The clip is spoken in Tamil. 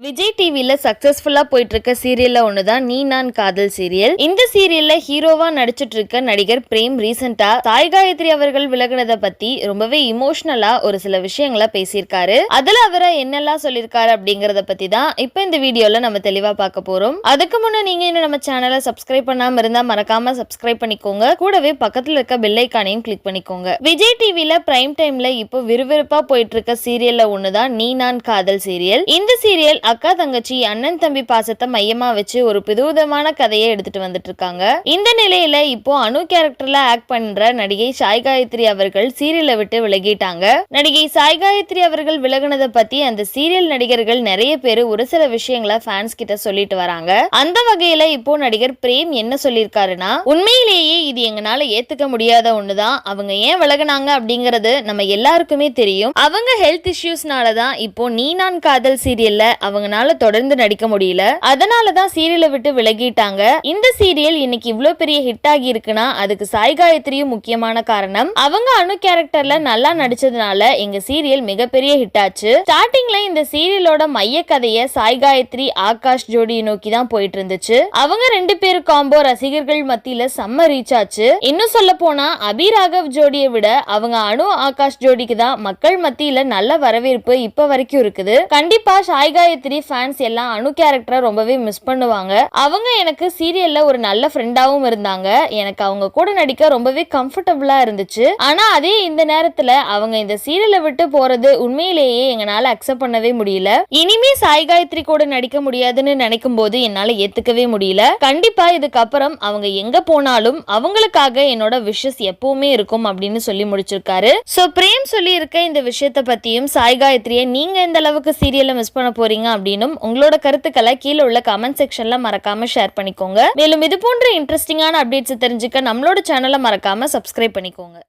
விஜய் டிவில சக்சஸ்ஃபுல்லா போயிட்டு இருக்க சீரியல்ல ஒண்ணுதான் நீ நான் காதல் சீரியல். இந்த சீரியல்ல ஹீரோவா நடிச்சிட்டு இருக்க நடிகர் பிரேம் ரீசெண்டா சாய் காயத்ரி அவர்கள் விலகுனத பத்தி ரொம்பவே இமோஷனலா ஒரு சில விஷயங்களை பேசியிருக்காரு. அதுல அவரை என்னெல்லாம் சொல்லியிருக்காரு அப்படிங்கறத பத்தி தான் இப்ப இந்த வீடியோல நம்ம தெளிவா பார்க்க போறோம். அதுக்கு முன்ன நீங்க இன்னும் நம்ம சேனலை சப்ஸ்கிரைப் பண்ணாம இருந்தா மறக்காம சப்ஸ்கிரைப் பண்ணிக்கோங்க. கூடவே பக்கத்துல இருக்க பெல் ஐகானையும் கிளிக் பண்ணிக்கோங்க. விஜய் டிவில பிரைம் டைம்ல இப்போ விறுவிறுப்பா போயிட்டு இருக்க சீரியல்ல ஒண்ணுதான் நீ நான் காதல் சீரியல். இந்த சீரியல் அக்கா தங்கச்சி அண்ணன் தம்பி பாசத்தை மையமா வச்சு ஒரு புதுவிதமான கதையை எடுத்துட்டு வந்துட்டு இருக்காங்க. இந்த நிலையில இப்போ அனு கேரக்டர்ல ஆக்ட் பண்ற நடிகை சாய் காயத்ரி அவர்கள் சீரியலை விட்டு விலகிட்டாங்க. நடிகை சாய் காயத்ரி அவர்கள் விலகுனதை பத்தி அந்த சீரியல் நடிகர்கள் நிறைய பேர் ஒரு சில விஷயங்களை ஃபேன்ஸ் கிட்ட சொல்லிட்டு வராங்க. அந்த வகையில இப்போ நடிகர் பிரேம் என்ன சொல்லியிருக்காருன்னா, உண்மையிலேயே இது எங்களால ஏத்துக்க முடியாத ஒண்ணுதான். அவங்க ஏன் விலகினாங்க அப்படிங்கறது நம்ம எல்லாருக்குமே தெரியும். அவங்க ஹெல்த் இஷ்யூஸ்னாலதான் இப்போ நீ நான் காதல் சீரியல்ல அவங்கனால தொடர்ந்து நடிக்க முடியல. அதனாலதான் சீரியலை விட்டு விலகிட்டாங்க. இந்த சீரியல் இன்னைக்கு இவ்வளவு பெரிய ஹிட் ஆகி இருக்குன்னா அதுக்கு சாய் காயத்ரியும் முக்கியமான காரணம். அவங்க அனு கேரக்டர்ல நல்லா நடிச்சதுனால எங்க சீரியல் மிகப்பெரிய ஹிட் ஆச்சு. ஸ்டார்டிங்ல இந்த சீரியலோட மைய கதைய சாய் காயத்ரி ஆகாஷ் ஜோடியை நோக்கி தான் போயிட்டு இருந்துச்சு. அவங்க ரெண்டு பேரும் காம்போ ரசிகர்கள் மத்தியில செம்ம ரீச் ஆச்சு. இன்னும் சொல்ல போனா அபிராகவ் ஜோடியை விட அவங்க அனு ஆகாஷ் ஜோடிக்கு தான் மக்கள் மத்தியில நல்ல வரவேற்பு இப்ப வரைக்கும் இருக்குது. கண்டிப்பா சாய் காயத்ரி ஃபேன்ஸ் எல்லாம் அனு கேரக்டரை ரொம்பவே மிஸ் பண்ணுவாங்க. அவங்க எனக்கு சீரியல்ல ஒரு நல்ல ஃப்ரெண்டாவும் இருந்தாங்க. எனக்கு அவங்க கூட நடிக்க ரொம்பவே கம்ஃபர்டபுளா இருந்துச்சு. ஆனா அதே இந்த நேரத்துல அவங்க இந்த சீரியலை விட்டு போறது உண்மையிலேயே எங்களால அக்செப்ட் பண்ணவே முடியல. இனிமே சாய் காயத்ரி கூட நடிக்க முடியாதுன்னு நினைக்கும் போது என்னால ஏத்துக்கவே முடியல. கண்டிப்பா இதுக்கப்புறம் அவங்க எங்க போனாலும் அவங்களுக்காக என்னோட விஷஸ் எப்பவுமே இருக்கும் அப்படின்னு சொல்லி முடிச்சிருக்காரு. சோ பிரேம் சொல்லி இருக்க இந்த விஷயத்தை பத்தியும் சாய் காயத்ரியை நீங்க எந்த அளவுக்கு சீரியலை மிஸ் பண்ண போறீங்க அப்படின்னும் உங்களோட கருத்துக்களை கீழே உள்ள கமெண்ட் செக்ஷன்ல மறக்காம ஷேர் பண்ணிக்கோங்க. மேலும் இது போன்ற இன்ட்ரெஸ்டிங்கான அப்டேட்ஸ் தெரிஞ்சுக்க நம்மளோட சேனலை மறக்காம சப்ஸ்கிரைப் பண்ணிக்கோங்க.